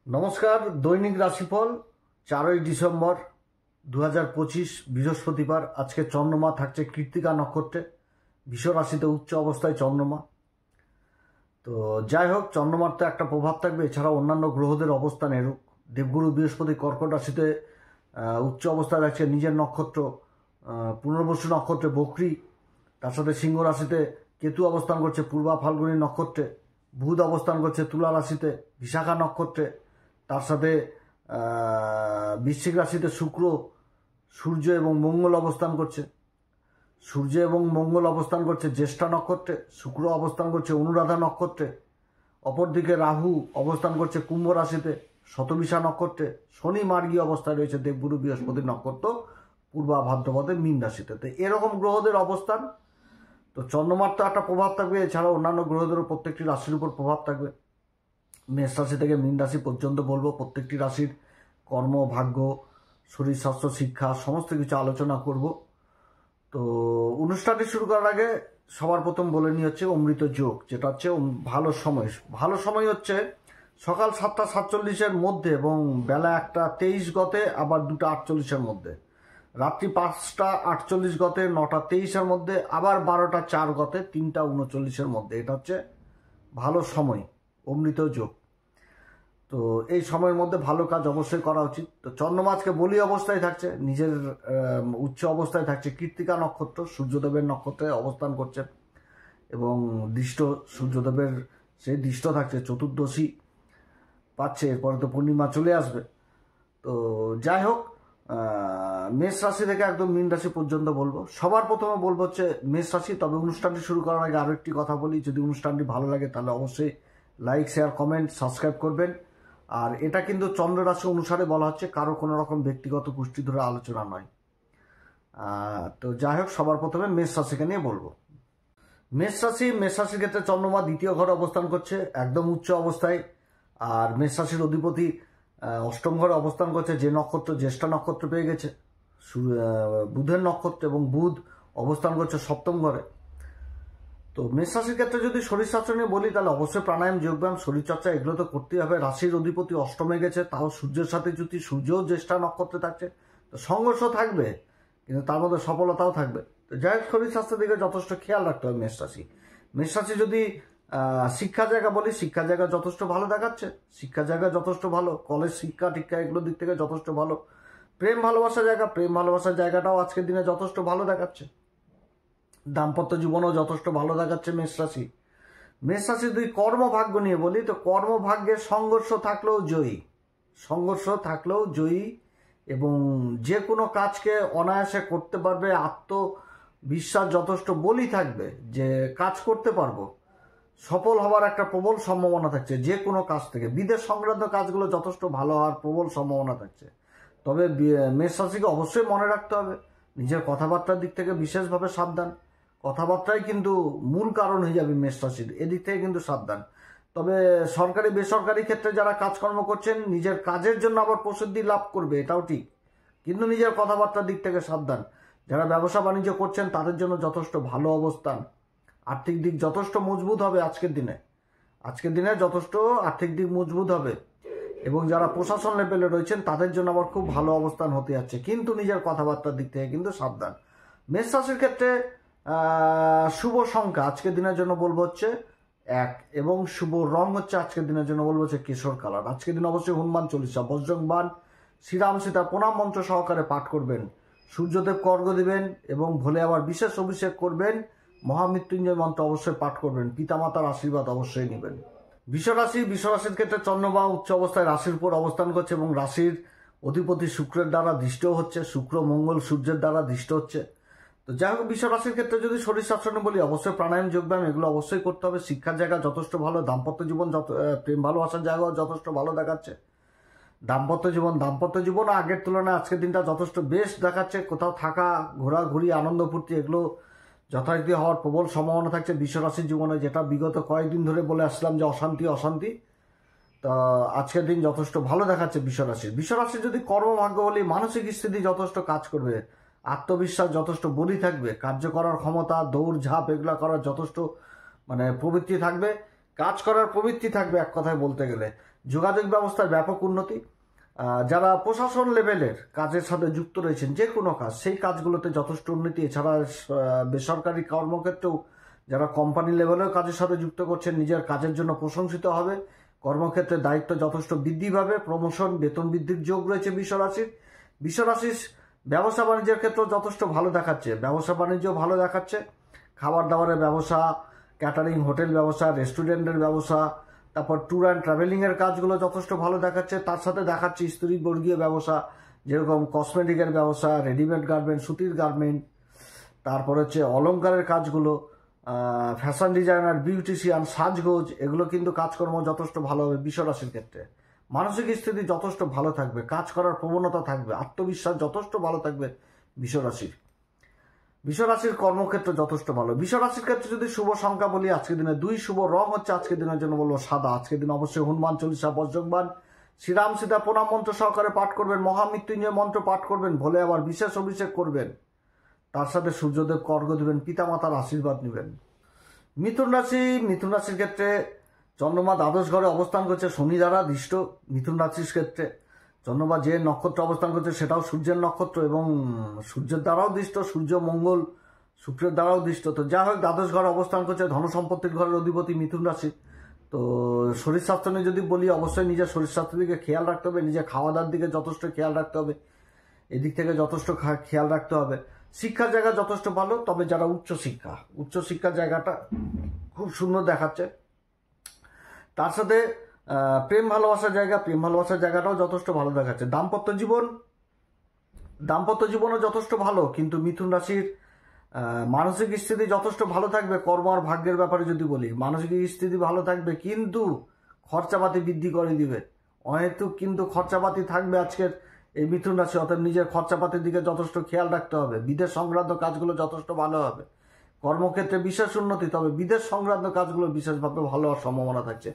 নমস্কার। দৈনিক রাশিফল 4ই ডিসেম্বর 2025 বৃহস্পতিবার। আজকে চন্দ্রমা থাকছে কৃত্তিকা নক্ষত্রে, বৃষ রাশিতে উচ্চ অবস্থায় চন্দ্রমা। তো যাই হোক, চন্দ্রমার তো একটা প্রভাব থাকবে, এছাড়া অন্যান্য গ্রহদের অবস্থান এরূপ। দেবগুরু বৃহস্পতি কর্কট রাশিতে উচ্চ অবস্থায় থাকছে, নিজের নক্ষত্র পুনর্বসু নক্ষত্রে বকরি। তার সাথে সিংহ রাশিতে কেতু অবস্থান করছে পূর্বা ফাল্গুনী নক্ষত্রে। বুধ অবস্থান করছে তুলা রাশিতে বিশাখা নক্ষত্রে। তার সাথে বৃশ্চিক রাশিতে শুক্র, সূর্য এবং মঙ্গল অবস্থান করছে। সূর্য এবং মঙ্গল অবস্থান করছে জ্যেষ্ঠা নক্ষত্রে, শুক্র অবস্থান করছে অনুরাধা নক্ষত্রে। অপরদিকে রাহু অবস্থান করছে কুম্ভ রাশিতে শতবিশা নক্ষত্রে। শনি মার্গী অবস্থায় রয়েছে দেবগুরু বৃহস্পতির নক্ষত্র পূর্বা ভাদ্রপদে মীন রাশিতে। তো এরকম গ্রহদের অবস্থান, তো চন্দ্রমার তো একটা প্রভাব থাকবে, এছাড়া অন্যান্য গ্রহদেরও প্রত্যেকটি রাশির উপর প্রভাব থাকবে। মেষ রাশি থেকে মীন রাশি পর্যন্ত বলবো, প্রত্যেকটি রাশির কর্ম, ভাগ্য, শরীর স্বাস্থ্য, শিক্ষা সমস্ত কিছু আলোচনা করব। তো অনুষ্ঠানটি শুরু করার আগে সবার প্রথম বলে নিয়ে হচ্ছে অমৃত যোগ, যেটা হচ্ছে ভালো সময়। ভালো সময় হচ্ছে সকাল 7টা 47-এর মধ্যে এবং বেলা 1টা 23 গতে, আবার 2টা 48-এর মধ্যে। রাত্রি 5টা 48 গতে, 9টা 23-এর মধ্যে, আবার 12টা 4 গতে, 3টা 39-এর মধ্যে। এটা হচ্ছে ভালো সময়, অমৃত যোগ। তো এই সময়ের মধ্যে ভালো কাজ অবশ্যই করা উচিত। তো চন্দ্রমা আজকে বলি অবস্থায় থাকছে, নিজের উচ্চ অবস্থায় থাকছে কৃত্তিকা নক্ষত্র, সূর্যদেবের নক্ষত্রে অবস্থান করছে এবং দৃষ্ট সূর্যদেবের সেই দৃষ্ট থাকছে, চতুর্দশী পাচ্ছে, এরপরে তো পূর্ণিমা চলে আসবে। তো যাই হোক, মেষ রাশি থেকে একদম মীন রাশি পর্যন্ত বলবো। সবার প্রথমে বলবো হচ্ছে মেষ রাশি। তবে অনুষ্ঠানটি শুরু করার আগে আরও একটি কথা বলি, যদি অনুষ্ঠানটি ভালো লাগে তাহলে অবশ্যই লাইক, শেয়ার, কমেন্ট, সাবস্ক্রাইব করবেন। আর এটা কিন্তু চন্দ্র রাশি অনুসারে বলা হচ্ছে, কারো কোনো রকম ব্যক্তিগত পুষ্টি ধরে আলোচনা নয়। তো যাই হোক, সবার প্রথমে মেষ রাশিকে নিয়ে বলবো। মেষ রাশির ক্ষেত্রে চন্দ্রমা দ্বিতীয় ঘরে অবস্থান করছে একদম উচ্চ অবস্থায়। আর মেষ রাশির অধিপতি অষ্টম ঘরে অবস্থান করছে, যে নক্ষত্র জ্যেষ্ঠা নক্ষত্র পেয়ে গেছে, বুধের নক্ষত্র, এবং বুধ অবস্থান করছে সপ্তম ঘরে। তো মেষ রাশির ক্ষেত্রে যদি শরীরচর্চা নিয়ে বলি, তাহলে অবশ্যই প্রাণায়াম, যোগব্যায়াম, শরীরচর্চা এগুলো তো করতেই হবে। রাশির অধিপতি অষ্টমে গেছে, তাও সূর্যের সাথে যদি সূর্যও জ্যেষ্ঠা নক্ষত্রে থাকছে, তো সংঘর্ষ থাকবে কিন্তু তার মধ্যে সফলতাও থাকবে। তো যাই হোক, শরীর স্বাস্থ্যের দিকে যথেষ্ট খেয়াল রাখতে হবে মেষ রাশি। মেষ রাশি যদি শিক্ষা জায়গা বলি, শিক্ষা জায়গা যথেষ্ট ভালো দেখাচ্ছে, শিক্ষা জায়গা যথেষ্ট ভালো, কলেজ শিক্ষা টিক্ষা এগুলোর দিক থেকে যথেষ্ট ভালো। প্রেম ভালোবাসার জায়গাটাও আজকের দিনে যথেষ্ট ভালো দেখাচ্ছে। দাম্পত্য জীবনও যথেষ্ট ভালো দেখাচ্ছে মেষ রাশি। মেষ রাশি যদি কর্মভাগ্য নিয়ে বলি, তো কর্মভাগ্যের সংঘর্ষ থাকলেও জয়ী এবং যে কোনো কাজকে অনায়াসে করতে পারবে। আত্মবিশ্বাস যথেষ্ট বলি থাকবে যে কাজ করতে পারবো, সফল হওয়ার একটা প্রবল সম্ভাবনা থাকছে। যে কোনো কাজ থেকে বিদেশ সংক্রান্ত কাজগুলো যথেষ্ট ভালো হওয়ার প্রবল সম্ভাবনা থাকছে। তবে মেষ রাশিকে অবশ্যই মনে রাখতে হবে নিজের কথাবার্তার দিক থেকে বিশেষভাবে সাবধান। কথাবার্তাই কিন্তু মূল কারণ হয়ে যাবে মেষ রাশির, এদিক থেকে কিন্তু সাবধান। তবে সরকারি বেসরকারি ক্ষেত্রে যারা কাজকর্ম করছেন, নিজের কাজের জন্য আবার প্রসিদ্ধি লাভ করবে, এটাও ঠিক, কিন্তু নিজের কথাবার্তার দিক থেকে সাবধান। যারা ব্যবসা বাণিজ্য করছেন তাদের জন্য যথেষ্ট ভালো অবস্থান, আর্থিক দিক যথেষ্ট মজবুত হবে আজকের দিনে যথেষ্ট আর্থিক দিক মজবুত হবে। এবং যারা প্রশাসন লেভেলে রয়েছেন তাদের জন্য আবার খুব ভালো অবস্থান হতে যাচ্ছে, কিন্তু নিজের কথাবার্তার দিক থেকে কিন্তু সাবধান। মেষ রাশির ক্ষেত্রে শুভ সংখ্যা আজকের দিনের জন্য বলবো হচ্ছে 1, এবং শুভ রং হচ্ছে আজকের দিনের জন্য বলবো হচ্ছে কেশর কালার। আজকের দিন অবশ্যই হনুমান চল্লিশা, বজ্রংবাণ, শ্রীরাম সীতা প্রণাম মন্ত্র সহকারে পাঠ করবেন, সূর্যদেবকে অর্ঘ্য দিবেন এবং ভোলে আবার বিশেষ অভিষেক করবেন, মহামৃত্যুঞ্জয় মন্ত্র অবশ্যই পাঠ করবেন, পিতামাতার আশীর্বাদ অবশ্যই নেবেন। বিশ্বরাশির ক্ষেত্রে চন্দ্রমা উচ্চ অবস্থায় রাশির উপর অবস্থান করছে এবং রাশির অধিপতি শুক্রের দ্বারা দৃষ্ট হচ্ছে, শুক্র মঙ্গল সূর্যের দ্বারা দৃষ্ট হচ্ছে। তো যাই হোক, বিশ্বরাশির ক্ষেত্রে যদি শরীর স্বাস্থ্য বলি, অবশ্যই প্রাণায়াম, যোগব্যায়াম এগুলো অবশ্যই করতে হবে। শিক্ষার জায়গা যথেষ্ট ভালো, দাম্পত্য জীবন প্রেম ভালোবাসার জায়গাও যথেষ্ট ভালো দেখাচ্ছে। দাম্পত্য জীবন আগের তুলনায় আজকের দিনটা যথেষ্ট বেশ দেখাচ্ছে। কোথাও থাকা, ঘোরাঘুরি, আনন্দ ফুর্তি এগুলো যথারীতি হওয়ার প্রবল সম্ভাবনা থাকছে বিশ্বরাশির জীবনে, যেটা বিগত কয়েকদিন ধরে বলে আসলাম যে অশান্তি। তা আজকের দিন যথেষ্ট ভালো দেখাচ্ছে বিশ্বরাশির যদি কর্মভাগ্য বলি, মানসিক স্থিতি যথেষ্ট কাজ করবে, আত্মবিশ্বাস যথেষ্ট বলি থাকবে, কার্য করার ক্ষমতা, দৌড় ঝাঁপ এগুলো করার যথেষ্ট প্রবৃত্তি থাকবে, কাজ করার প্রবৃত্তি থাকবে এক কথায় বলতে গেলে। যোগাযোগ ব্যবস্থার ব্যাপক উন্নতি। যারা প্রশাসন লেভেলের কাজের সাথে যুক্ত রয়েছেন, যে কোনো কাজ, সেই কাজগুলোতে যথেষ্ট উন্নতি। এছাড়া বেসরকারি কর্মক্ষেত্রেও যারা কোম্পানি লেভেলেও কাজের সাথে যুক্ত করছেন, নিজের কাজের জন্য প্রশংসিত হবে। কর্মক্ষেত্রে দায়িত্ব যথেষ্ট বৃদ্ধি পাবে, প্রমোশন, বেতন বৃদ্ধির যোগ রয়েছে বিশ্বরাশির। বিশ্বরাশির ব্যবসা বাণিজ্যের ক্ষেত্রেও যথেষ্ট ভালো দেখাচ্ছে, ব্যবসা বাণিজ্য ভালো দেখাচ্ছে। খাবার দাবারের ব্যবসা, ক্যাটারিং, হোটেল ব্যবসা, রেস্টুরেন্টের ব্যবসা, তারপর ট্যুর অ্যান্ড ট্রাভেলিংয়ের কাজগুলো যথেষ্ট ভালো দেখাচ্ছে। তার সাথে দেখাচ্ছে স্ত্রীবর্গীয় ব্যবসা, যেরকম কসমেটিকের ব্যবসা, রেডিমেড গার্মেন্ট, সুতির গার্মেন্ট, তারপর হচ্ছে অলংকারের কাজগুলো, ফ্যাশন ডিজাইনার, বিউটিশিয়ান, সাজগোজ, এগুলো কিন্তু কাজকর্ম যথেষ্ট ভালো হবে বিশ্বরাশির ক্ষেত্রে। মানসিক স্থিতি যথেষ্ট ভালো থাকবে, কাজ করার প্রবণতা থাকবে, আত্মবিশ্বাস যথেষ্ট ভালো থাকবে বিশ্বরাশির। বিশ্বরাশির কর্মক্ষেত্র যথেষ্ট ভালো। বিশ্বরাশির ক্ষেত্রে যদি শুভ সংখ্যা বলি আজকের দিনে 2, শুভ রং হচ্ছে আজকের দিনের জন্য বলবো সাদা। আজকের দিন অবশ্যই হনুমান চল্লিশা, বজ্রংবাণ, শ্রীরাম সীতা প্রণাম মন্ত্র সহকারে পাঠ করবেন, মহামৃত্যুঞ্জয় মন্ত্র পাঠ করবেন, ভোলে আবার বিশেষ অভিষেক করবেন, তার সাথে সূর্যদেবকে অর্ঘ্য দিবেন, পিতামাতার আশীর্বাদ নেবেন। মিথুন রাশি, মিথুন রাশির ক্ষেত্রে চন্দ্রমা দ্বাদশ ঘরে অবস্থান করছে, শনি দ্বারা দৃষ্ট। মিথুন রাশির ক্ষেত্রে চন্দ্রমা যে নক্ষত্র অবস্থান করছে সেটাও সূর্যের নক্ষত্র এবং সূর্যের দ্বারাও দৃষ্ট, সূর্য মঙ্গল শুক্রের দ্বারাও দৃষ্ট। তো যা হোক, দ্বাদশ ঘরে অবস্থান করছে, ধন সম্পত্তির ঘরের অধিপতি মিথুন রাশি। তো শরীর স্বাস্থ্য নিয়ে যদি বলি, অবশ্যই নিজের শরীর স্বাস্থ্যের দিকে খেয়াল রাখতে হবে, নিজের খাওয়া দাওয়ার দিকে যথেষ্ট খেয়াল রাখতে হবে, এদিক থেকে যথেষ্ট খেয়াল রাখতে হবে। শিক্ষার জায়গা যথেষ্ট ভালো, তবে যারা উচ্চশিক্ষার জায়গাটা খুব সুন্দর দেখাচ্ছে। তার সাথে প্রেম ভালোবাসার জায়গাটাও যথেষ্ট ভালো দেখাচ্ছে। দাম্পত্য জীবনও যথেষ্ট ভালো, কিন্তু মিথুন রাশির মানসিক স্থিতি যথেষ্ট ভালো থাকবে। কর্ম আর ভাগ্যের ব্যাপারে যদি বলি, মানসিক স্থিতি ভালো থাকবে, কিন্তু খরচাপাতি বৃদ্ধি করে দিবে, অহেতুক কিন্তু খরচাপাতি থাকবে আজকের এই মিথুন রাশি। অতএব নিজের খরচাপাতির দিকে যথেষ্ট খেয়াল রাখতে হবে। বিদেশ সংক্রান্ত কাজগুলো যথেষ্ট ভালো হবে। কর্মক্ষেত্রে বিশেষ উন্নতি, তবে বিদেশ সংক্রান্ত কাজগুলো বিশেষভাবে ভালো হওয়ার সম্ভাবনা থাকছে।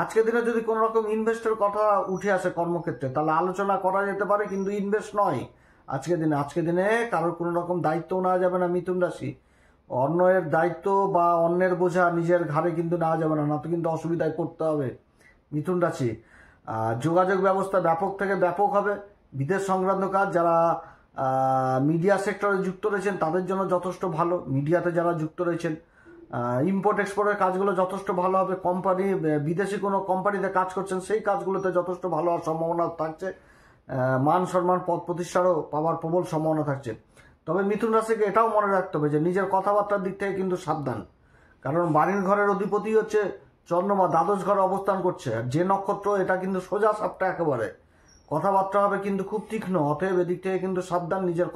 আজকের দিনে যদি কোনো রকম ইনভেস্টের কথা উঠে আসে কর্মক্ষেত্রে, তাহলে আলোচনা করা যেতে পারে, কিন্তু ইনভেস্ট নয় আজকের দিনে কারোর কোনো রকম দায়িত্ব নেওয়া যাবে না মিথুন রাশি। অন্যের দায়িত্ব বা অন্যের বোঝা নিজের ঘাড়ে কিন্তু নেওয়া যাবে না, তো কিন্তু অসুবিধায় পড়তে হবে মিথুন রাশি। যোগাযোগ ব্যবস্থা ব্যাপক থেকে ব্যাপক হবে। বিদেশ সংক্রান্ত কাজ, যারা মিডিয়া সেক্টরে যুক্ত রয়েছেন তাদের জন্য যথেষ্ট ভালো। মিডিয়াতে যারা যুক্ত রয়েছেন, ইম্পোর্ট এক্সপোর্টের কাজগুলো যথেষ্ট ভালো হবে। কোম্পানি, বিদেশি কোনো কোম্পানিতে কাজ করছেন, সেই কাজগুলোতে যথেষ্ট ভালো হওয়ার সম্ভাবনা থাকছে। মান সম্মান, পদ প্রতিষ্ঠারও পাওয়ার প্রবল সম্ভাবনা থাকছে। তবে মিথুন রাশিকে এটাও মনে রাখতে হবে যে নিজের কথাবার্তার দিক থেকে কিন্তু সাবধান, কারণ বাড়ির ঘরের অধিপতি হচ্ছে চন্দ্রমা, দ্বাদশ ঘরে অবস্থান করছে। আর যে নক্ষত্র, এটা কিন্তু সোজা সাপটা একেবারে, কথাবার্তা হবে কিন্তু খুব তীক্ষ্ণ। অতএব এদিক থেকে কিন্তু সাবধান নিজের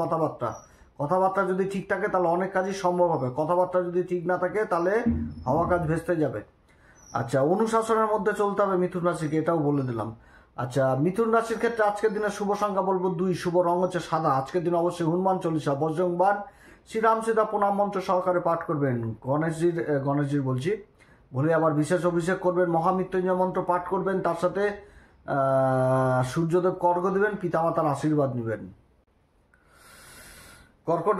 কথাবার্তা যদি ঠিক থাকে তাহলে অনেক কাজই সম্ভব হবে। কথাবার্তা যদি ঠিক না থাকে তাহলে হওয়া কাজ ভেস্তে যাবে। আচ্ছা, অনুশাসনের মধ্যে চলতে হবে মিথুন রাশিকে, এটাও বলে দিলাম। আচ্ছা, মিথুন রাশির ক্ষেত্রে আজকের দিনের শুভ সংখ্যা বলবো 2, শুভ রং হচ্ছে সাদা। আজকের দিন অবশ্যই হনুমান চল্লিশা, বজ্রংবাণ, শ্রীরাম সীতা প্রণাম মন্ত্র সহকারে পাঠ করবেন। গণেশজির বলছি, ভুলে আবার বিশেষ অভিষেক করবেন, মহামৃত্যুঞ্জয় মন্ত্র পাঠ করবেন, তার সাথে সূর্যদেবকে অর্ঘ্য দিবেন, পিতামাতার আশীর্বাদ নেবেন। কর্কট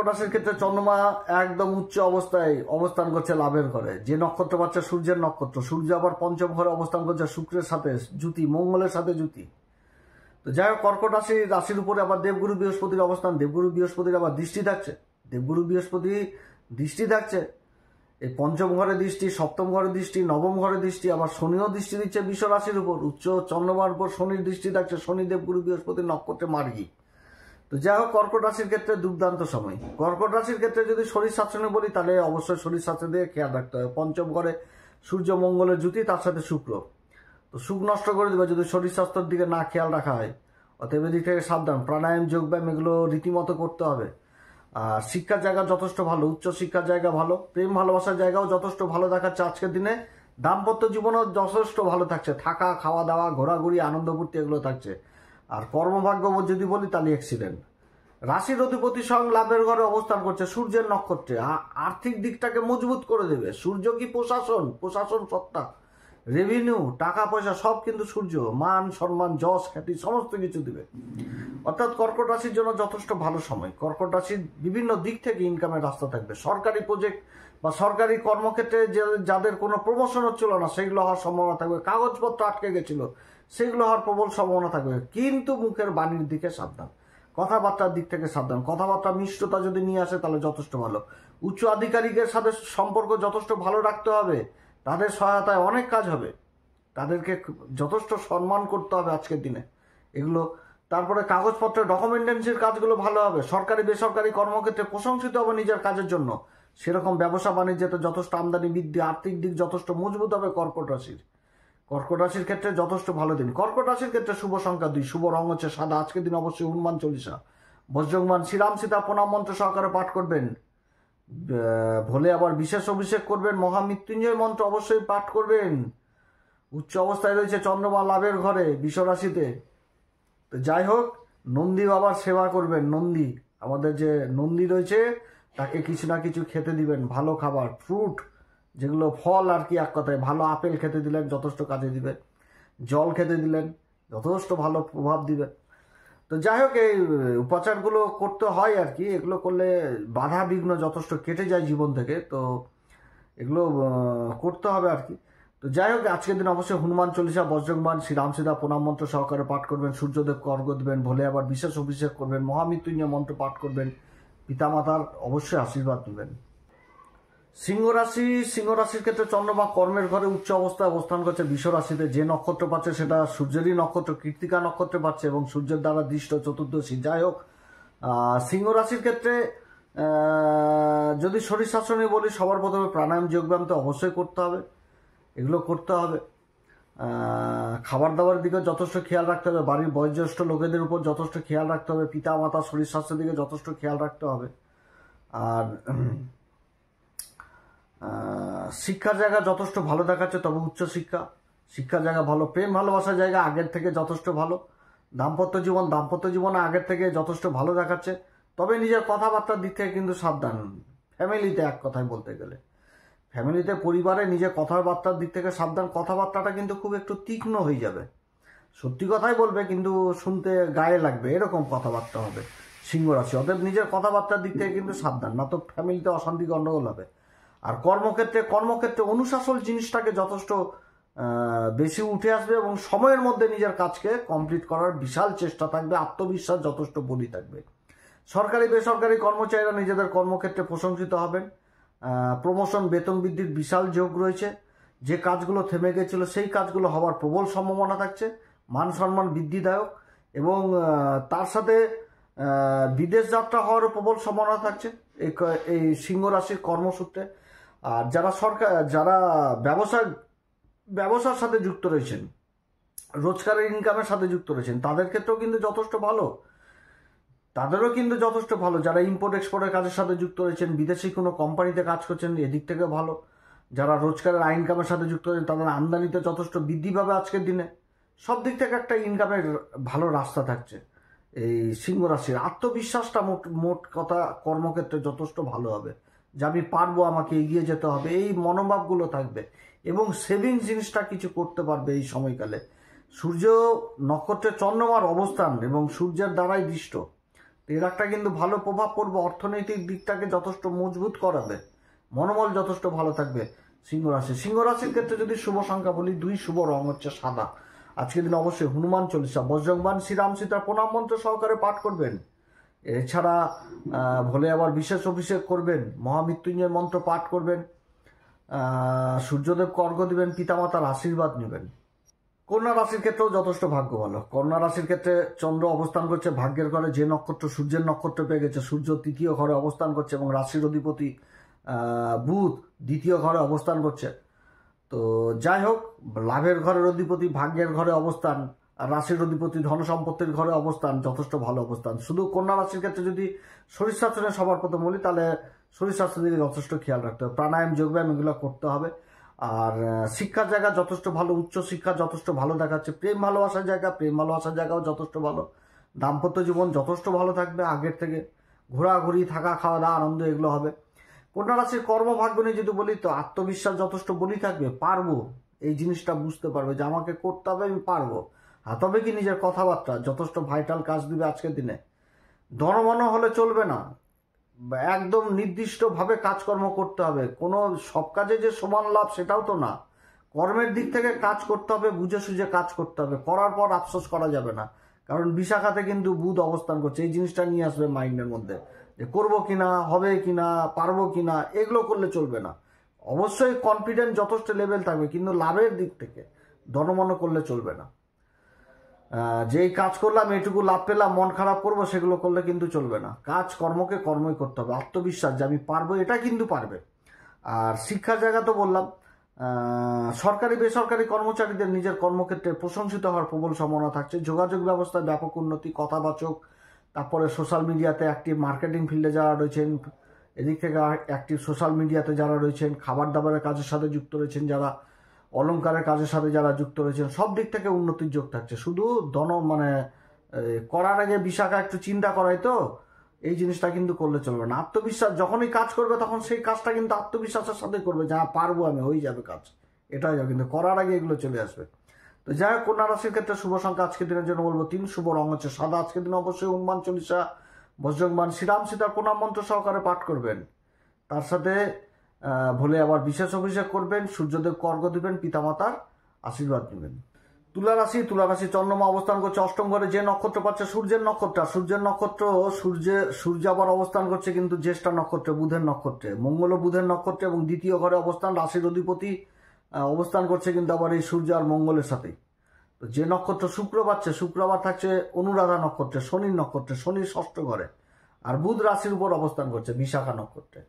রাশির ক্ষেত্রে চন্দ্রমা একদম উচ্চ অবস্থায় অবস্থান করছে লাভের ঘরে। যে নক্ষত্র পাচ্ছে সূর্যের নক্ষত্র, সূর্য আবার পঞ্চম ঘরে অবস্থান করছে শুক্রের সাথে জুতি, মঙ্গলের সাথে জুতি। তো যাই হোক, কর্কট রাশির উপরে আবার দেবগুরু বৃহস্পতির অবস্থান, দেবগুরু বৃহস্পতির আবার দৃষ্টি থাকছে। এই পঞ্চম ঘরে দৃষ্টি, সপ্তম ঘরে দৃষ্টি, নবম ঘরে দৃষ্টি, আবার শনিও দৃষ্টি দিচ্ছে বিশ্ব রাশির উপর। উচ্চ চন্দ্রমার উপর শনির দৃষ্টি থাকছে, শনি দেবগুরু বৃহস্পতির নক্ষত্রে মার্গী। তো যাই হোক, কর্কট রাশির ক্ষেত্রে দুর্দান্ত সময়। কর্কট রাশির ক্ষেত্রে যদি শরীর স্বাস্থ্য বলি, তাহলে অবশ্যই শরীর স্বাস্থ্য দিয়ে খেয়াল রাখতে হবে। পঞ্চম ঘরে সূর্য মঙ্গলের জুতি, তার সাথে শুক্র, তো সুখ নষ্ট করে দেবে যদি শরীর স্বাস্থ্যের দিকে না খেয়াল রাখা হয়। অতএব এদিক থেকে সাবধান। প্রাণায়াম, যোগব্যায়াম এগুলো রীতিমতো করতে হবে। আর শিক্ষার জায়গা যথেষ্ট ভালো, উচ্চ শিক্ষার জায়গা ভালো। প্রেম ভালোবাসার জায়গাও যথেষ্ট ভালো দেখাচ্ছে আজকের দিনে। দাম্পত্য জীবনও যথেষ্ট ভালো থাকছে, থাকা, খাওয়া দাওয়া, ঘোরাঘুরি, আনন্দ ফুর্তি এগুলো থাকছে। আর কর্মভাগ্য যদি বলি তাহলে এক্সিলেন্ট। রাশির অধিপতি স্বয়ং লাভের ঘরে অবস্থান করছে সূর্যের নক্ষত্রে, আর্থিক দিকটাকে মজবুত করে দেবে। সূর্য কি প্রশাসন সত্তা, রেভিনিউ, টাকা পয়সা সব কিন্তু সূর্য, মান সম্মান, যশ খ্যাতি সমস্ত কিছু দিবে। অর্থাৎ কর্কট রাশির জন্য যথেষ্ট ভালো সময়। কর্কট রাশির বিভিন্ন দিক থেকে ইনকামের রাস্তা থাকবে। সরকারি প্রজেক্ট বা সরকারি কর্মক্ষেত্রে যাদের কোনো প্রমোশন হচ্ছিল না সেগুলো হওয়ার সম্ভাবনা থাকবে। কাগজপত্র আটকে গেছিল সেগুলো হওয়ার প্রবল সম্ভাবনা থাকবে। কিন্তু মুখের বাণীর দিকে সাবধান, কথাবার্তার দিক থেকে সাবধান। কথাবার্তা মিষ্টতা যদি নিয়ে আসে তাহলে যথেষ্ট ভালো। উচ্চ আধিকারিকের সাথে সম্পর্ক যথেষ্ট ভালো রাখতে হবে, তাদের সহায়তায় অনেক কাজ হবে, তাদেরকে যথেষ্ট সম্মান করতে হবে আজকের দিনে এগুলো। তারপরে কাগজপত্রের ডকুমেন্টেন্সির কাজগুলো ভালো হবে। সরকারি বেসরকারি কর্মক্ষেত্রে প্রশংসিত হবে নিজের কাজের জন্য। সেরকম ব্যবসা বাণিজ্যতে যথেষ্ট আমদানি বৃদ্ধি, আর্থিক দিক যথেষ্ট মজবুত হবে কর্কট রাশির। কর্কট রাশির ক্ষেত্রে যথেষ্ট ভালো দিন। কর্কট রাশির ক্ষেত্রে শুভ সংখ্যা 2, শুভ রং হচ্ছে সাদা। আজকের দিন অবশ্যই হনুমান চল্লিশা, বজ্রংবান শ্রীরাম সীতা প্রণাম মন্ত্র সহকারে পাঠ করবেন। ভোলে আবার বিশেষ অভিষেক করবেন। মহামৃত্যুঞ্জয় মন্ত্র অবশ্যই পাঠ করবেন। উচ্চ অবস্থায় রয়েছে চন্দ্রমা লাভের ঘরে বৃষ রাশিতে। তো যাই হোক, নন্দী বাবার সেবা করবেন। নন্দী, আমাদের যে নন্দী রয়েছে তাকে কিছু না কিছু খেতে দিবেন, ভালো খাবার, ফ্রুট যেগুলো ফল আর কি, এক কথায় ভালো আপেল খেতে দিলেন যথেষ্ট কাজে দিবে। জল খেতে দিলেন যথেষ্ট ভালো প্রভাব দিবে। তো যাই হোক, এই উপাচারগুলো করতে হয় আর কি। এগুলো করলে বাধা বিঘ্ন যথেষ্ট কেটে যায় জীবন থেকে, তো এগুলো করতে হবে আর কি। তো যাই হোক, আজকের দিন অবশ্যই হনুমান চল্লিশা, বজ্রংবান শ্রীরাম সীতা প্রণাম মন্ত্র সহকারে পাঠ করবেন। সূর্যদেবকে অর্ঘ্য দেবেন। ভোলে আবার বিশেষ অভিষেক করবেন। মহামৃত্যুঞ্জয় মন্ত্র পাঠ করবেন। পিতামাতার অবশ্যই আশীর্বাদ নেবেন। সিংহ রাশি, সিংহ রাশির ক্ষেত্রে চন্দ্রমা কর্মের ঘরে উচ্চ অবস্থায় অবস্থান করছে বৃষ রাশিতে। যে নক্ষত্র পাচ্ছে সেটা সূর্যেরই নক্ষত্র, কৃত্তিকা নক্ষত্রে পাচ্ছে এবং সূর্যের দ্বারা দৃষ্ট চতুর্দশী। যাই হোক, সিংহ রাশির ক্ষেত্রে যদি শরীর শাসনে বলি, সবার প্রথমে প্রাণায়াম যোগব্যায়াম তো অবশ্যই করতে হবে, এগুলো করতে হবে। খাবার দাবারের দিকে যথেষ্ট খেয়াল রাখতে হবে। বাড়ির বয়োজ্যেষ্ঠ লোকেদের উপর যথেষ্ট খেয়াল রাখতে হবে। পিতা মাতা শরীর স্বাস্থ্যের দিকে যথেষ্ট খেয়াল রাখতে হবে। আর শিক্ষার জায়গা যথেষ্ট ভালো দেখাচ্ছে, তবে উচ্চ শিক্ষার জায়গা ভালো। প্রেম ভালোবাসার জায়গা আগের থেকে যথেষ্ট ভালো। দাম্পত্য জীবনে আগের থেকে যথেষ্ট ভালো দেখাচ্ছে, তবে নিজের কথাবার্তার দিক থেকে কিন্তু সাবধান। ফ্যামিলিতে, এক কথায় বলতে গেলে ফ্যামিলিতে, পরিবারে নিজের কথাবার্তার দিক থেকে সাবধান। কথাবার্তাটা কিন্তু খুব একটু তীক্ষ্ণ হয়ে যাবে। সত্যি কথাই বলবে কিন্তু শুনতে গায়ে লাগবে, এরকম কথাবার্তা হবে সিংহ রাশি। অতএব নিজের কথাবার্তার দিক থেকে কিন্তু সাবধান, না তো ফ্যামিলিতে অশান্তি গণ্ডগোল হবে। আর কর্মক্ষেত্রে অনুশাসন জিনিসটাকে যথেষ্ট বেশি উঠে আসবে এবং সময়ের মধ্যে নিজের কাজকে কমপ্লিট করার বিশাল চেষ্টা থাকবে। আত্মবিশ্বাস যথেষ্ট বলি থাকবে। সরকারি বেসরকারি কর্মচারীরা নিজেদের কর্মক্ষেত্রে প্রশংসিত হবেন। প্রমোশন, বেতন বৃদ্ধির বিশাল যোগ রয়েছে। যে কাজগুলো থেমে গেছিল সেই কাজগুলো হওয়ার প্রবল সম্ভাবনা থাকছে। মান সম্মান বৃদ্ধিদায়ক এবং তার সাথে বিদেশ যাত্রা হওয়ারও প্রবল সম্ভাবনা থাকছে এই সিংহ রাশির কর্মসূত্রে। আর যারা ব্যবসার সাথে যুক্ত রয়েছেন, রোজগারের ইনকামের সাথে যুক্ত রয়েছেন, তাদের ক্ষেত্রেও কিন্তু যথেষ্ট ভালো। তাদেরও কিন্তু যথেষ্ট ভালো। যারা ইম্পোর্ট এক্সপোর্টের কাজের সাথে যুক্ত রয়েছেন, বিদেশি কোনো কোম্পানিতে কাজ করছেন, এদিক থেকে ভালো। যারা রোজগারের ইনকামের সাথে যুক্ত রয়েছেন, তাদের আমদানিতে যথেষ্ট বৃদ্ধি পাবে আজকের দিনে। সব দিক থেকে একটা ইনকামের ভালো রাস্তা থাকছে এই সিংহ রাশির। আত্মবিশ্বাসটা মোট কথা কর্মক্ষেত্রে যথেষ্ট ভালো হবে, যে আমি পারবো, আমাকে এগিয়ে যেতে হবে, এই মনোভাবগুলো থাকবে। এবং সেভিং জিনিসটা কিছু করতে পারবে এই সময়কালে। সূর্য নক্ষত্রে চন্দ্রমার অবস্থান এবং সূর্যের দ্বারাই দৃষ্ট, এর একটা কিন্তু ভালো প্রভাব পড়বে। অর্থনৈতিক দিকটাকে যথেষ্ট মজবুত করাবে। মনোবল যথেষ্ট ভালো থাকবে সিংহ রাশির ক্ষেত্রে যদি শুভ সংখ্যা বলি 2, শুভ রং হচ্ছে সাদা। আজকের দিন অবশ্যই হনুমান চল্লিশা, বজ্রংবান শ্রীরাম সীতা প্রণাম মন্ত্র সহকারে পাঠ করবেন। এছাড়া ভোলে আবার বিশেষ অভিষেক করবেন। মহামৃত্যুঞ্জয় মন্ত্র পাঠ করবেন। সূর্যদেবকে অর্ঘ্য দিবেন। পিতামাতার আশীর্বাদ নেবেন। কন্যা রাশির ক্ষেত্রেও যথেষ্ট ভাগ্য ভালো। কন্যা রাশির ক্ষেত্রে চন্দ্র অবস্থান করছে ভাগ্যের ঘরে। যে নক্ষত্র সূর্যের নক্ষত্র পেয়ে গেছে, সূর্য 3য় ঘরে অবস্থান করছে এবং রাশির অধিপতি বুধ 2য় ঘরে অবস্থান করছে। তো যাই হোক, লাভের ঘরের অধিপতি ভাগ্যের ঘরে অবস্থান, আর রাশির অধিপতি ধন সম্পত্তির ঘরে অবস্থান, যথেষ্ট ভালো অবস্থান। শুধু কন্যা রাশির ক্ষেত্রে যদি শরীর স্বাস্থ্যের সবার প্রথম বলি, তাহলে শরীর স্বাস্থ্যের দিকে যথেষ্ট খেয়াল রাখতে হবে। প্রাণায়াম যোগব্যায়াম এগুলো করতে হবে। আর শিক্ষার জায়গা যথেষ্ট ভালো, উচ্চ শিক্ষা যথেষ্ট ভালো দেখাচ্ছে। প্রেম ভালোবাসার জায়গাও যথেষ্ট ভালো। দাম্পত্য জীবন যথেষ্ট ভালো থাকবে আগের থেকে। ঘোরাঘুরি, থাকা, খাওয়া দাওয়া, আনন্দ এগুলো হবে। কন্যা রাশির কর্মভাগ্য নিয়ে যদি বলি, তো আত্মবিশ্বাস যথেষ্ট বলি থাকবে। পারবো, এই জিনিসটা বুঝতে পারবে যে আমাকে করতে হবে, আমি পারবো। তবে কি নিজের কথাবার্তা যথেষ্ট ভাইটাল কাজ দিবে আজকের দিনে। দনমন হলে চলবে না, একদম নির্দিষ্টভাবে কাজকর্ম করতে হবে। কোনো সব কাজে যে সমান লাভ সেটাও তো না, কর্মের দিক থেকে কাজ করতে হবে, বুঝে সুঝে কাজ করতে হবে, করার পর আফসোস করা যাবে না। কারণ বিশাখাতে কিন্তু বুধ অবস্থান করছে, এই জিনিসটা নিয়ে আসবে মাইন্ডের মধ্যে যে করবো কিনা, হবে কিনা, পারবো কিনা, এগুলো করলে চলবে না। অবশ্যই কনফিডেন্স যথেষ্ট লেভেল থাকবে, কিন্তু লাভের দিক থেকে দনমন করলে চলবে না। যেই কাজ করলাম এটুকু লাভ পেলাম মন খারাপ করবো, সেগুলো করলে কিন্তু চলবে না। কাজ কর্মকে কর্মই করতে হবে, আত্মবিশ্বাস যে আমি পারবো, এটা কিন্তু পারবে। আর শিক্ষার জায়গা তো বললাম, সরকারি বেসরকারি কর্মচারীদের নিজের কর্মক্ষেত্রে প্রশংসিত হওয়ার প্রবল সম্ভাবনা থাকছে। যোগাযোগ ব্যবস্থায় ব্যাপক উন্নতি, কথাবাচক, তারপরে সোশ্যাল মিডিয়াতে অ্যাক্টিভ, মার্কেটিং ফিল্ডে যারা রয়েছেন এদিক থেকে অ্যাক্টিভ, সোশ্যাল মিডিয়াতে যারা রয়েছেন, খাবার দাবারের কাজের সাথে যুক্ত রয়েছেন যারা, অলংকারের কাজের সাথে যারা যুক্ত রয়েছেন, সব দিক থেকে উন্নতির যোগ থাকছে। শুধু করার আগে বিশাখা একটু চিন্তা করাই তো, এই জিনিসটা কিন্তু করলে চলবে না। আত্মবিশ্বাস যখনই কাজ করবে তখন সেই কাজটা কিন্তু আত্মবিশ্বাসের সাথে করবে, যা পারবো আমি, হয়ে যাবে কাজ, এটাই যাবে, কিন্তু করার আগে এগুলো চলে আসবে। তো যাই হোক, কন্যা রাশির ক্ষেত্রে শুভ সংখ্যা আজকের দিনের জন্য বলবো 3, শুভ রঙ হচ্ছে সাদা। আজকের দিনে অবশ্যই হনুমান চল্লিশা, বজ্রংবান, শ্রীরাম সীতার প্রণাম মন্ত্র সহকারে পাঠ করবেন। তার সাথে ভোলে আবার বিশেষ অভিষেক করবেন, সূর্যদেবকে অর্ঘ্য দিবেন, পিতামাতার আশীর্বাদ নেবেন। তুলা রাশি চন্দ্রমা অবস্থান করছে অষ্টম ঘরে, যে নক্ষত্র পাচ্ছে সূর্যের নক্ষত্র। সূর্যের নক্ষত্র সূর্য আবার অবস্থান করছে কিন্তু জ্যেষ্ঠা নক্ষত্রে, বুধের নক্ষত্রে। মঙ্গল বুধের নক্ষত্রে এবং দ্বিতীয় ঘরে অবস্থান, রাশির অধিপতি অবস্থান করছে কিন্তু আবার এই সূর্য আর মঙ্গলের সাথেই। তো যে নক্ষত্র শুক্র পাচ্ছে, শুক্র আবার থাকছে অনুরাধা নক্ষত্রে, শনির নক্ষত্রে, শনির ষষ্ঠ ঘরে। আর বুধ রাশির উপর অবস্থান করছে বিশাখা নক্ষত্রে।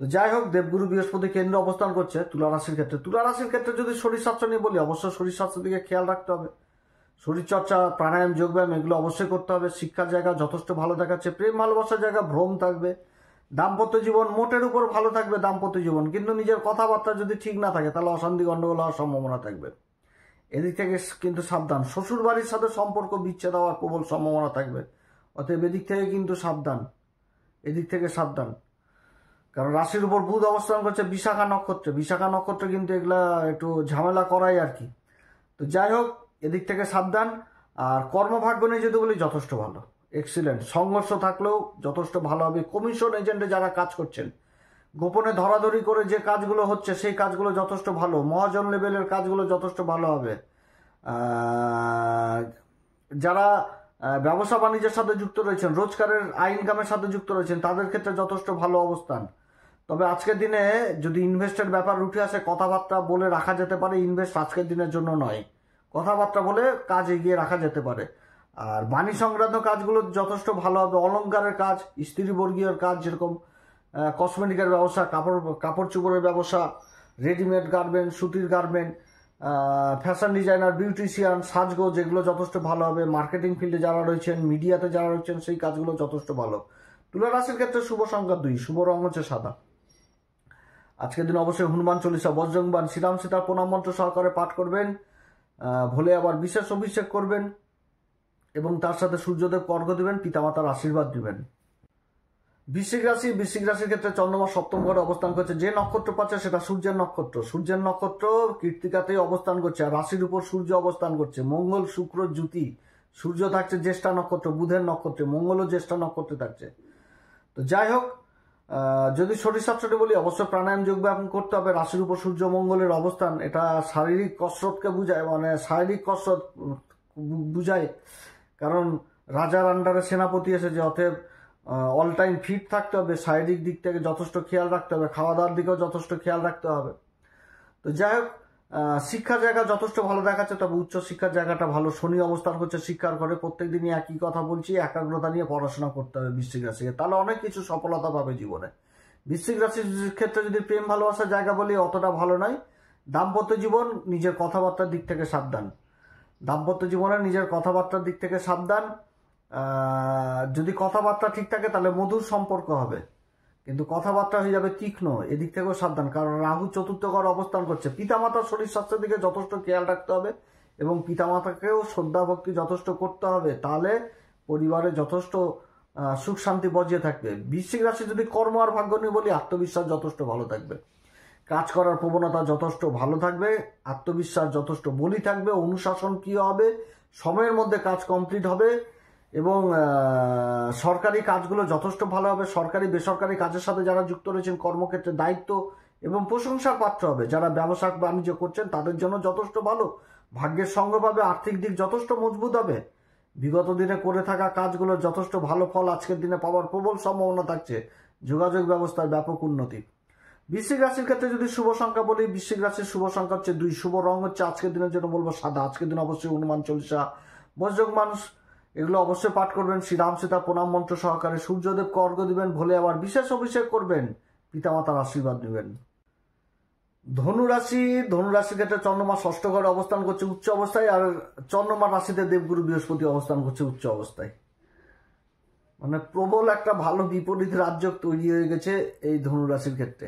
তো যাই হোক, দেবগুরু বৃহস্পতি কেন্দ্র অবস্থান করছে তুলা রাশির ক্ষেত্রে। তুলা রাশির ক্ষেত্রে যদি শরীর স্বাস্থ্য নিয়ে বলি, অবশ্যই শরীর স্বাস্থ্যের দিকে খেয়াল রাখতে হবে। শরীরচর্চা, প্রাণায়াম, যোগব্যায়াম এগুলো অবশ্যই করতে হবে। শিক্ষার জায়গা যথেষ্ট ভালো দেখাচ্ছে। প্রেম ভালোবাসার জায়গা ভ্রম থাকবে। দাম্পত্য জীবন মোটের উপর ভালো থাকবে দাম্পত্য জীবন, কিন্তু নিজের কথাবার্তা যদি ঠিক না থাকে তাহলে অশান্তি গন্ডগোল হওয়ার সম্ভাবনা থাকবে। এদিক থেকে কিন্তু সাবধান। শ্বশুর বাড়ির সাথে সম্পর্ক বিচ্ছেদ হওয়ার প্রবল সম্ভাবনা থাকবে, অতএব এদিক থেকে কিন্তু সাবধান, এদিক থেকে সাবধান। কারণ রাশির উপর বুধ অবস্থান করছে বিশাখা নক্ষত্রে। বিশাখা নক্ষত্রে কিন্তু এগুলা একটু ঝামেলা করাই আর কি। তো যাই হোক, এদিক থেকে সাবধান। আর কর্মভাগ্য নিয়ে যদি বলি, যথেষ্ট ভালো, এক্সিলেন্ট। সংঘর্ষ থাকলেও যথেষ্ট ভালো হবে। কমিশন এজেন্টে যারা কাজ করছেন, গোপনে ধরাধরি করে যে কাজগুলো হচ্ছে সেই কাজগুলো যথেষ্ট ভালো। মহাজন লেভেলের কাজগুলো যথেষ্ট ভালো হবে। যারা ব্যবসা বাণিজ্যের সাথে যুক্ত রয়েছেন, রোজগারের ইনকামের সাথে যুক্ত রয়েছেন, তাদের ক্ষেত্রে যথেষ্ট ভালো অবস্থান। তবে আজকের দিনে যদি ইনভেস্টের ব্যাপার উঠে আসে, কথাবার্তা বলে রাখা যেতে পারে। ইনভেস্ট আজকের দিনের জন্য নয়, কথাবার্তা বলে কাজ এগিয়ে রাখা যেতে পারে। আর বাণী সংক্রান্ত কাজগুলো যথেষ্ট ভালো হবে। অলংকারের কাজ, স্ত্রীবর্গীয় কাজ, যেরকম কসমেটিকের ব্যবসা, কাপড় চোপড়ের ব্যবসা, রেডিমেড গার্মেন্ট, সুতির গার্মেন্ট, ফ্যাশন ডিজাইনার, বিউটিশিয়ান, সাজগোজ, এগুলো যথেষ্ট ভালো হবে। মার্কেটিং ফিল্ডে যারা রয়েছেন, মিডিয়াতে যারা রয়েছেন, সেই কাজগুলো যথেষ্ট ভালো। তুলা রাশির ক্ষেত্রে শুভ সংখ্যা 2, শুভ রঙ হচ্ছে সাদা। আজকের দিন অবশ্যই হনুমান চল্লিশা, বজ্রংবান, শ্রীরাম সীতার প্রণাম মন্ত্র সহকারে পাঠ করবেন। ভোলে আবার বিশেষ অভিষেক করবেন এবং তার সাথে সূর্যদেবকে অর্ঘ্য দিবেন, পিতামাতার আশীর্বাদ দিবেন। বৃশ্চিক রাশির ক্ষেত্রে চন্দ্রমা সপ্তম ঘরে অবস্থান করছে। যে নক্ষত্র পাচ্ছে সেটা সূর্যের নক্ষত্র। সূর্যের নক্ষত্র কৃত্তিকাতেই অবস্থান করছে, আর রাশির উপর সূর্য অবস্থান করছে। মঙ্গল শুক্র জুতি, সূর্য থাকছে জ্যেষ্ঠা নক্ষত্র, বুধের নক্ষত্রে, মঙ্গলও জ্যেষ্ঠা নক্ষত্রে থাকছে। তো যাই হোক, যদি শরীর স্বাস্থ্যটি বলি, অবশ্যই প্রাণায়াম যোগব্যায়াম করতে হবে। রাশির উপর সূর্য মঙ্গলের অবস্থান, এটা শারীরিক কসরতকে বুঝায়, মানে শারীরিক কসরত বুঝায়। কারণ রাজার আন্ডারে সেনাপতি এসেছে, অতএব অল টাইম ফিট থাকতে হবে। শারীরিক দিক থেকে যথেষ্ট খেয়াল রাখতে হবে, খাওয়া দাওয়ার দিকেও যথেষ্ট খেয়াল রাখতে হবে। তো যাই হোক, শিক্ষার জায়গা যথেষ্ট ভালো দেখাচ্ছে, তবে উচ্চ শিক্ষার জায়গাটা ভালো। শনি অবস্থান করছে শিক্ষার ঘরে। প্রত্যেক দিনই একই কথা বলছি, একাগ্রতা নিয়ে পড়াশোনা করতে হবে বৃশ্চিক রাশিকে, তাহলে অনেক কিছু সফলতা পাবে জীবনে। বৃশ্চিক রাশির ক্ষেত্রে যদি প্রেম ভালোবাসার জায়গা বলি, অতটা ভালো নয়। দাম্পত্য জীবন, নিজের কথাবার্তার দিক থেকে সাবধান। দাম্পত্য জীবনে নিজের কথাবার্তার দিক থেকে সাবধান। যদি কথাবার্তা ঠিক থাকে তাহলে মধুর সম্পর্ক হবে, কিন্তু কথাবার্তা হয়ে যাবে তীক্ষ্ণ, এদিক থেকেও সাবধান। কারণ রাহু চতুর্থ ঘর অবস্থান করছে। পিতামাতার শরীর স্বাস্থ্যের দিকে যথেষ্ট খেয়াল রাখতে হবে এবং পিতামাতাকেও শ্রদ্ধা ভক্তি যথেষ্ট করতে হবে, তাহলে পরিবারে যথেষ্ট সুখ শান্তি বজিয়ে থাকবে। বৃশ্চিক রাশি যদি কর্ম আর ভাগ্য নিয়ে বলি, আত্মবিশ্বাস যথেষ্ট ভালো থাকবে। কাজ করার প্রবণতা যথেষ্ট ভালো থাকবে, আত্মবিশ্বাস যথেষ্ট বলি থাকবে, অনুশাসন কি হবে, সময়ের মধ্যে কাজ কমপ্লিট হবে এবং সরকারি কাজগুলো যথেষ্ট ভালো হবে। সরকারি বেসরকারি কাজের সাথে যারা যুক্ত রয়েছেন কর্মক্ষেত্রে দায়িত্ব এবং প্রশংসার পাত্র হবে। যারা ব্যবসা বাণিজ্য করছেন তাদের জন্য যথেষ্ট ভালো, ভাগ্যের সঙ্গ পাবে, আর্থিক দিক যথেষ্ট মজবুত হবে। বিগত দিনে করে থাকা কাজগুলোর যথেষ্ট ভালো ফল আজকের দিনে পাওয়ার প্রবল সম্ভাবনা থাকছে। যোগাযোগ ব্যবস্থার ব্যাপক উন্নতি। বৃশ্চিক রাশির ক্ষেত্রে যদি শুভ সংখ্যা বলি, বৃশ্চিক রাশির শুভ সংখ্যা হচ্ছে 2। শুভ রং হচ্ছে আজকের দিনের জন্য বলবো সাদা। আজকের দিন অবশ্যই হনুমান চল্লিশা, বজ্রং মানুষ এগুলো অবশ্যই পাঠ করবেন। শ্রীরাম সীতা প্রণাম মন্ত্র সহকারে সূর্যদেবকে অর্ঘ্য দিবেন, ভোলে আবার বিশেষ অভিষেক করবেন, পিতামাতার আশীর্বাদ নেবেন। ধনুরাশির ক্ষেত্রে চন্দ্রমা ষষ্ঠ ঘরে অবস্থান করছে উচ্চ অবস্থায়, আর চন্দ্রমা রাশিতে দেবগুরু বৃহস্পতি অবস্থান করছে উচ্চ অবস্থায়। মানে প্রবল একটা ভালো বিপরীত রাজ্য তৈরি হয়ে গেছে এই ধনুরাশির ক্ষেত্রে।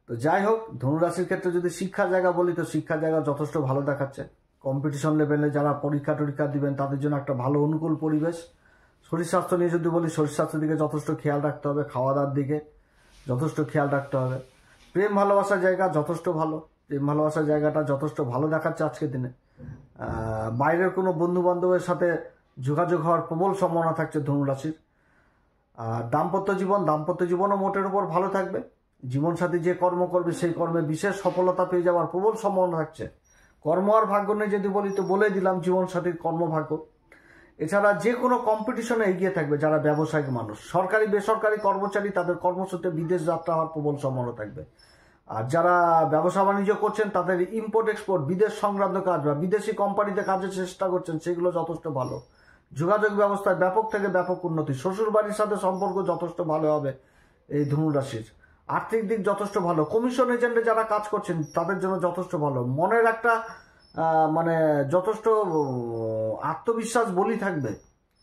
তো যাই হোক, ধনুরাশির ক্ষেত্রে যদি শিক্ষা জায়গা বলি তো শিক্ষা জায়গা যথেষ্ট ভালো দেখাচ্ছে। কম্পিটিশন লেভেলে যারা পরীক্ষা দিবেন তাদের জন্য একটা ভালো অনুকূল পরিবেশ। শরীর স্বাস্থ্য নিয়ে যদি বলি, শরীর স্বাস্থ্যের দিকে যথেষ্ট খেয়াল রাখতে হবে, খাওয়া দাওয়ার দিকে যথেষ্ট খেয়াল রাখতে হবে। প্রেম ভালোবাসার জায়গা যথেষ্ট ভালো, প্রেম ভালোবাসার জায়গাটা যথেষ্ট ভালো দেখাচ্ছে আজকের দিনে। বাইরের কোনো বন্ধু বান্ধবের সাথে যোগাযোগ হওয়ার প্রবল সম্ভাবনা থাকছে ধনুরাশির। দাম্পত্য জীবনও মোটের উপর ভালো থাকবে। জীবনসাথী যে কর্ম করবে সেই কর্মে বিশেষ সফলতা পেয়ে যাওয়ার প্রবল সম্ভাবনা থাকছে। কর্ম আর ভাগ্য নিয়ে যদি বলি তো বলে দিলাম জীবনসাথীর কর্মভাগ্য। এছাড়া যে কোনো কম্পিটিশনে এগিয়ে থাকবে যারা ব্যবসায়িক মানুষ। সরকারি বেসরকারি কর্মচারী তাদের কর্মসূত্রে বিদেশ যাত্রা হওয়ার প্রবল সম্ভাবনা থাকবে। আর যারা ব্যবসা বাণিজ্য করছেন তাদের ইম্পোর্ট এক্সপোর্ট বিদেশ সংক্রান্ত কাজ বা বিদেশি কোম্পানিতে কাজের চেষ্টা করছেন সেগুলো যথেষ্ট ভালো। যোগাযোগ ব্যবস্থায় ব্যাপক থেকে ব্যাপক উন্নতি। শ্বশুর বাড়ির সাথে সম্পর্ক যথেষ্ট ভালো হবে এই ধনুরাশির। আর্থিক দিক যথেষ্ট ভালো। কমিশন এজেন্টে যারা কাজ করছেন তাদের জন্য যথেষ্ট ভালো। মনের একটা মানে যথেষ্ট আত্মবিশ্বাস বলি থাকবে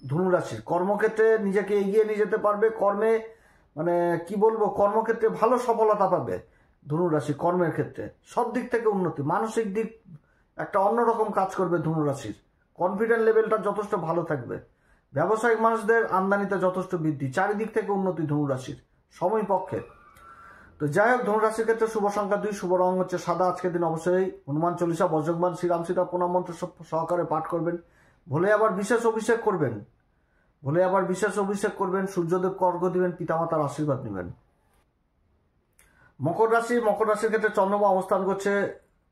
ধনুরাশির। কর্মক্ষেত্রে নিজেকে এগিয়ে নিয়ে যেতে পারবে। কর্মে মানে কি বলবো, কর্মক্ষেত্রে ভালো সফলতা পাবে ধনুরাশি। কর্মের ক্ষেত্রে সব দিক থেকে উন্নতি। মানসিক দিক একটা অন্যরকম কাজ করবে ধনুরাশির। কনফিডেন্ট লেভেলটা যথেষ্ট ভালো থাকবে। ব্যবসায়িক মানুষদের আমদানিতে যথেষ্ট বৃদ্ধি। চারিদিক থেকে উন্নতি ধনুরাশির সময় পক্ষে। তো যাই হোক, ধনুরাশির ক্ষেত্রে শুভ সংখ্যা 2, শুভ রং হচ্ছে সাদা। আজকের দিন অবশ্যই হনুমান চল্লিশা, বজ্রংবাণ, শ্রীরাম সীতা প্রণাম মন্ত্র সহকারে পাঠ করবেন। ভোলে আবার বিশেষ অভিষেক করবেন। সূর্যদেবকে অর্ঘ্য দিবেন, পিতামাতার আশীর্বাদ নেবেন। মকর রাশির ক্ষেত্রে চন্দ্রমা অবস্থান করছে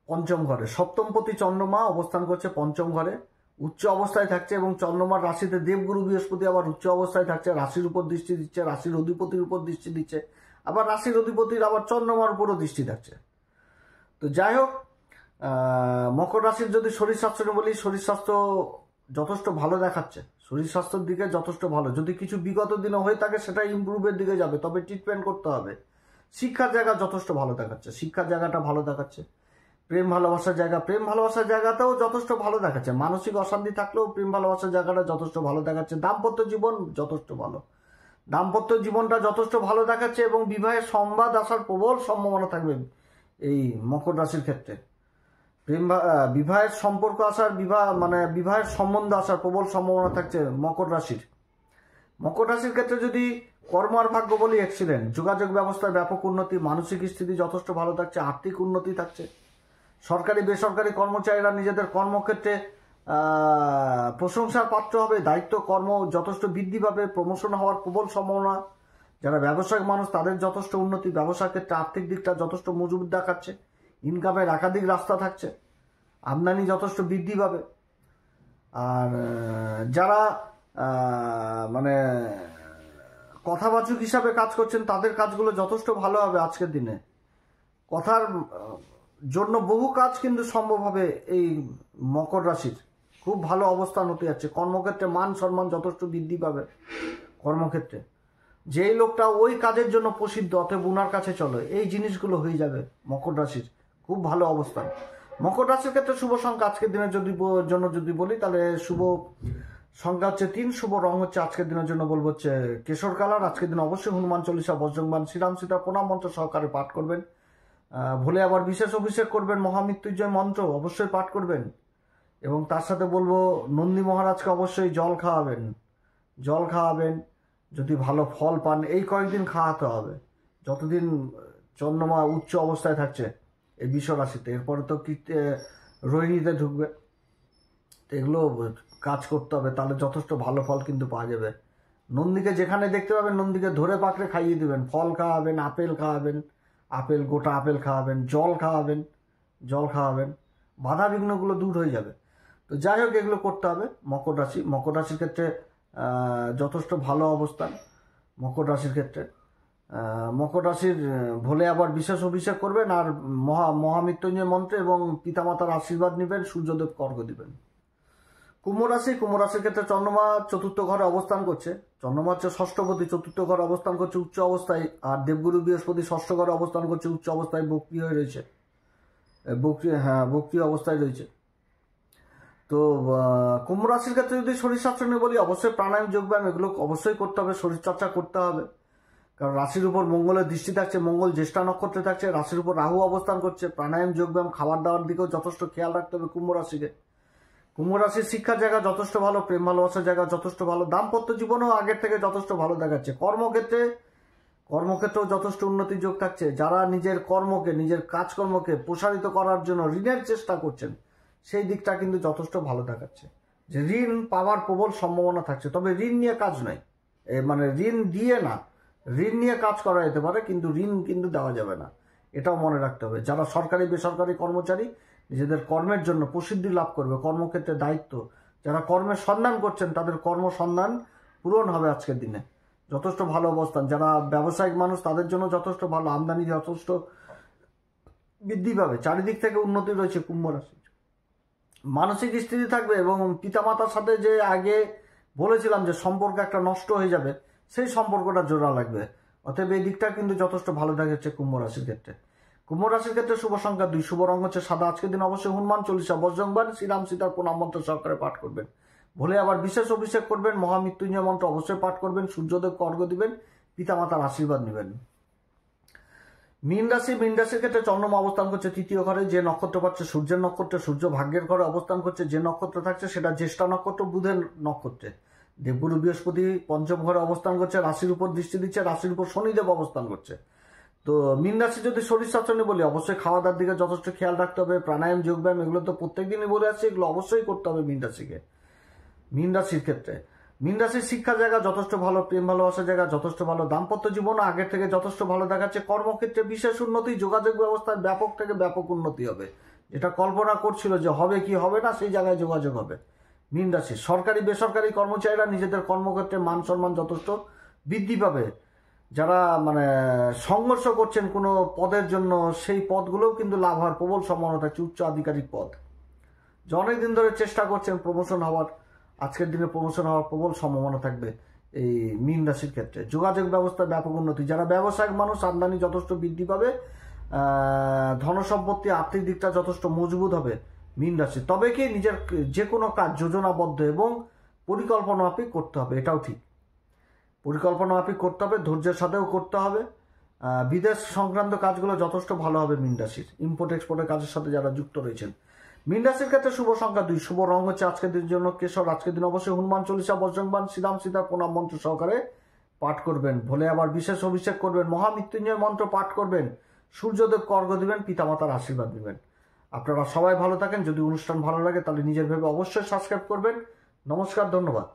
পঞ্চম ঘরে। সপ্তমপতি চন্দ্রমা অবস্থান করছে পঞ্চম ঘরে, উচ্চ অবস্থায় থাকছে এবং চন্দ্রমার রাশিতে দেবগুরু বৃহস্পতি আবার উচ্চ অবস্থায় থাকছে। রাশির উপর দৃষ্টি দিচ্ছে, রাশির অধিপতির উপর দৃষ্টি দিচ্ছে, আবার রাশির অধিপতির আবার চন্দ্রমার উপরও দৃষ্টি থাকছে। তো যাই হোক, মকর রাশির যদি শরীর স্বাস্থ্য বলি, শরীর স্বাস্থ্য যথেষ্ট ভালো দেখাচ্ছে। শরীর স্বাস্থ্যের দিকে যথেষ্ট ভালো। যদি কিছু বিগত দিনে হয়ে থাকে সেটা ইমপ্রুভের দিকে যাবে, তবে ট্রিটমেন্ট করতে হবে। শিক্ষার জায়গা যথেষ্ট ভালো দেখাচ্ছে, শিক্ষার জায়গাটা ভালো দেখাচ্ছে। প্রেম ভালোবাসার জায়গাটাও যথেষ্ট ভালো দেখাচ্ছে। মানসিক অশান্তি থাকলেও প্রেম ভালোবাসার জায়গাটা যথেষ্ট ভালো দেখাচ্ছে। দাম্পত্য জীবন যথেষ্ট ভালো, দাম্পত্য জীবনটা যথেষ্ট ভালো দেখাচ্ছে এবং বিবাহের সংবাদ আসার প্রবল সম্ভাবনা থাকবে এই মকর রাশির ক্ষেত্রে। বিবাহের সম্পর্ক আসার, বিবাহের সম্বন্ধ আসার প্রবল সম্ভাবনা থাকছে মকর রাশির ক্ষেত্রে যদি কর্ম আর ভাগ্য বলি এক্সিলেন্ট। যোগাযোগ ব্যবস্থায় ব্যাপক উন্নতি। মানসিক স্থিতি যথেষ্ট ভালো থাকছে। আর্থিক উন্নতি থাকছে। সরকারি বেসরকারি কর্মচারীরা নিজেদের কর্মক্ষেত্রে প্রশংসার পাত্র হবে। দায়িত্ব কর্ম যথেষ্ট বৃদ্ধি পাবে, প্রমোশন হওয়ার প্রবল সম্ভাবনা। যারা ব্যবসায়িক মানুষ তাদের যথেষ্ট উন্নতি। ব্যবসার ক্ষেত্রে আর্থিক দিকটা যথেষ্ট মজবুত দেখাচ্ছে। ইনকামের একাধিক রাস্তা থাকছে। আমদানি যথেষ্ট বৃদ্ধি পাবে। আর যারা কথাবাচক হিসাবে কাজ করছেন তাদের কাজগুলো যথেষ্ট ভালো হবে আজকের দিনে। কথার জন্য বহু কাজ কিন্তু সম্ভব হবে এই মকর রাশির। খুব ভালো অবস্থান হতে যাচ্ছে। কর্মক্ষেত্রে মান সম্মান যথেষ্ট বৃদ্ধি পাবে। কর্মক্ষেত্রে যেই লোকটা ওই কাজের জন্য প্রসিদ্ধ, অতএব উনার কাছে চলো, এই জিনিসগুলো হয়ে যাবে মকর রাশির। খুব ভালো অবস্থান। মকর রাশির ক্ষেত্রে শুভ সংখ্যা আজকের দিনের যদি বলি তাহলে শুভ সংখ্যা হচ্ছে 3, শুভ রং হচ্ছে আজকের দিনের জন্য বলবো হচ্ছে কেশর কালার। আজকের দিন অবশ্যই হনুমান চল্লিশা, বজ্রংবাণ, শ্রীরাম সীতা প্রণাম মন্ত্র সহকারে পাঠ করবেন। ভুলে আবার বিশেষ অভিষেক করবেন। মহামৃত্যুঞ্জয় মন্ত্র অবশ্যই পাঠ করবেন এবং তার সাথে বলবো নন্দী মহারাজকে অবশ্যই জল খাওয়াবেন। যদি ভালো ফল পান এই কয়েকদিন খাওয়াতে হবে। যতদিন চন্দ্রমা উচ্চ অবস্থায় থাকছে এই বৃষ রাশিতে, এরপরে তো রোহিণীতে ঢুকবে। এগুলো কাজ করতে হবে, তাহলে যথেষ্ট ভালো ফল কিন্তু পাওয়া যাবে। নন্দীকে যেখানে দেখতে পাবেন নন্দীকে ধরে পাকড়ে খাইয়ে দেবেন, ফল খাওয়াবেন, আপেল খাওয়াবেন, গোটা আপেল খাওয়াবেন, জল খাওয়াবেন, বাধা বিঘ্নগুলো দূর হয়ে যাবে। তো যাই হোক, এগুলো করতে হবে। মকর রাশির ক্ষেত্রে যথেষ্ট ভালো অবস্থান। মকর রাশির ক্ষেত্রে মকর রাশির ভোলে আবার বিশেষ অভিষেক করবেন, আর মহামৃত্যুঞ্জয় মন্ত্রে এবং পিতামাতার আশীর্বাদ নেবেন, সূর্যদেব অর্ঘ দিবেন। কুম্ভ রাশির ক্ষেত্রে চন্দ্রমা চতুর্থ ঘরে অবস্থান করছে। চন্দ্রমা হচ্ছে ষষ্ঠপতি, চতুর্থ ঘরে অবস্থান করছে উচ্চ অবস্থায়, আর দেবগুরু বৃহস্পতি ষষ্ঠ ঘরে অবস্থান করছে উচ্চ অবস্থায়, বক্রি হয়ে রয়েছে, বক্রি অবস্থায় রয়েছে। তো কুম্ভ রাশির ক্ষেত্রে যদি শরীর স্বাস্থ্য নিয়ে বলি, অবশ্যই প্রাণায়াম, যোগব্যায়াম এগুলো অবশ্যই করতে হবে, শরীরচর্চা করতে হবে। কারণ রাশির উপর মঙ্গলের দৃষ্টি থাকছে, মঙ্গল জ্যেষ্ঠা নক্ষত্রে থাকছে, রাশির উপর রাহু অবস্থান করছে। প্রাণায়াম, যোগব্যায়াম, খাবার দাবার দিকেও যথেষ্ট খেয়াল রাখতে হবে কুম্ভ রাশিকে। কুম্ভ রাশির শিক্ষার জায়গা যথেষ্ট ভালো, প্রেম ভালোবাসার জায়গা যথেষ্ট ভালো, দাম্পত্য জীবনেও আগের থেকে যথেষ্ট ভালো দেখাচ্ছে। কর্মক্ষেত্রেও যথেষ্ট উন্নতির যোগ থাকছে। যারা নিজের কাজকর্মকে প্রসারিত করার জন্য ঋণের চেষ্টা করছেন, সেই দিকটা কিন্তু যথেষ্ট ভালো দেখাচ্ছে, যে ঋণ পাওয়ার প্রবল সম্ভাবনা থাকছে। তবে ঋণ নিয়ে কাজ নয়, মানে ঋণ দিয়ে না, ঋণ নিয়ে কাজ করা যেতে পারে, কিন্তু ঋণ কিন্তু দেওয়া যাবে না, এটাও মনে রাখতে হবে। যারা সরকারি বেসরকারি কর্মচারী, নিজেদের কর্মের জন্য প্রসিদ্ধি লাভ করবে, কর্মক্ষেত্রে দায়িত্ব, যারা কর্মের সন্ধান করছেন তাদের কর্মসন্ধান পূরণ হবে আজকের দিনে, যথেষ্ট ভালো অবস্থান। যারা ব্যবসায়িক মানুষ তাদের জন্য যথেষ্ট ভালো, আমদানি যথেষ্ট বৃদ্ধি পাবে, চারিদিক থেকে উন্নতি রয়েছে কুম্ভ রাশির। মানসিক স্থিতি থাকবে, এবং পিতামাতার সাথে যে আগে বলেছিলাম যে সম্পর্ক একটা নষ্ট হয়ে যাবে, সেই সম্পর্কটা জোড়া লাগবে। অতএব এই দিকটা কিন্তু যথেষ্ট ভালো দেখাচ্ছে কুম্ভ রাশির ক্ষেত্রে। কুম্ভ রাশির ক্ষেত্রে শুভ সংখ্যা 2, শুভ রঙ হচ্ছে সাদা। আজকের দিন অবশ্যই হনুমান চল্লিশা, বজরংবাণ, শ্রীরাম সীতার প্রণাম মন্ত্র সহকারে পাঠ করবেন। ভোলে আবার বিশেষ অভিষেক করবেন, মহামৃত্যুঞ্জয় মন্ত্র অবশ্যই পাঠ করবেন, সূর্যদেবকে অর্ঘ্য দিবেন, পিতামাতার আশীর্বাদ নেবেন। মীন রাশির ক্ষেত্রে চন্দ্রমা অবস্থান করছে তৃতীয় ঘরে। যে নক্ষত্র পাচ্ছে সূর্যের নক্ষত্রে, সূর্য ভাগ্যের ঘরে অবস্থান করছে। যে নক্ষত্র থাকছে সেটা জ্যেষ্ঠা নক্ষত্র, বুধের নক্ষত্রে। দেবগুরু বৃহস্পতি পঞ্চম ঘরে অবস্থান করছে, রাশির উপর দৃষ্টি দিচ্ছে, রাশির উপর শনিদেব অবস্থান করছে। তো মীন রাশি যদি শরীর স্বাস্থ্য নিয়ে বলি, অবশ্যই খাওয়া দাওয়ার দিকে যথেষ্ট খেয়াল রাখতে হবে। প্রাণায়াম, যোগব্যায়াম এগুলো তো প্রত্যেকদিনই বলে আসছে, এগুলো অবশ্যই করতে হবে মীন রাশিকে। মীন রাশির ক্ষেত্রে মীন রাশির শিক্ষার জায়গা যথেষ্ট ভালো, প্রেম ভালোবাসার জায়গা যথেষ্ট ভালো, দাম্পত্য জীবনও আগের থেকে যথেষ্ট ভালো দেখাচ্ছে। কর্মক্ষেত্রে বিশেষ উন্নতি, যোগাযোগ ব্যবস্থার ব্যাপক থেকে ব্যাপক উন্নতি হবে। যেটা কল্পনা করছিল যে হবে কি হবে না, সেই জায়গায় যোগাযোগ হবে। মীন রাশি সরকারি বেসরকারি কর্মচারীরা নিজেদের কর্মক্ষেত্রে মান সম্মান যথেষ্ট বৃদ্ধি পাবে। যারা মানে সংঘর্ষ করছেন কোনো পদের জন্য, সেই পদগুলোও কিন্তু লাভ হওয়ার প্রবল সম্ভাবনা থাকছে, উচ্চ আধিকারিক পদ। যে অনেকদিন ধরে চেষ্টা করছেন প্রমোশন হওয়ার, আজকের দিনে প্রমোশন হওয়ার প্রবল সম্ভাবনা থাকবে এই মীন রাশির ক্ষেত্রে। যোগাযোগ ব্যবস্থার ব্যাপক উন্নতি, যারা ব্যবসায়িক মানুষ আমদানি যথেষ্ট বৃদ্ধি পাবে, ধনসম্পত্তি আর্থিক দিকটা যথেষ্ট মজবুত হবে মীন রাশি। তবে কি নিজের যে কোনো কাজ যোজনাবদ্ধ এবং পরিকল্পনা মাফিক করতে হবে, এটাও ঠিক, পরিকল্পনা মাফিক করতে হবে, ধৈর্যের সাথেও করতে হবে। বিদেশ সংক্রান্ত কাজগুলো যথেষ্ট ভালো হবে মীন রাশির, ইম্পোর্ট এক্সপোর্টের কাজের সাথে যারা যুক্ত রয়েছেন। মীন রাশির ক্ষেত্রে শুভ সংখ্যা 2, শুভ রং হচ্ছে আজকের দিনের জন্য কেশর। আজকের দিন অবশ্যই হনুমান চল্লিশা, বজরংবাণ, শ্রীরাম সীতার প্রণাম মন্ত্র সহকারে পাঠ করবেন। ভোলে আবার বিশেষ অভিষেক করবেন, মহামৃত্যুঞ্জয় মন্ত্র পাঠ করবেন, সূর্যদেবকে অর্ঘ্য দিবেন, পিতামাতার আশীর্বাদ নেবেন। আপনারা সবাই ভালো থাকেন। যদি অনুষ্ঠান ভালো লাগে তাহলে নিজের ভেবে অবশ্যই সাবস্ক্রাইব করবেন। নমস্কার, ধন্যবাদ।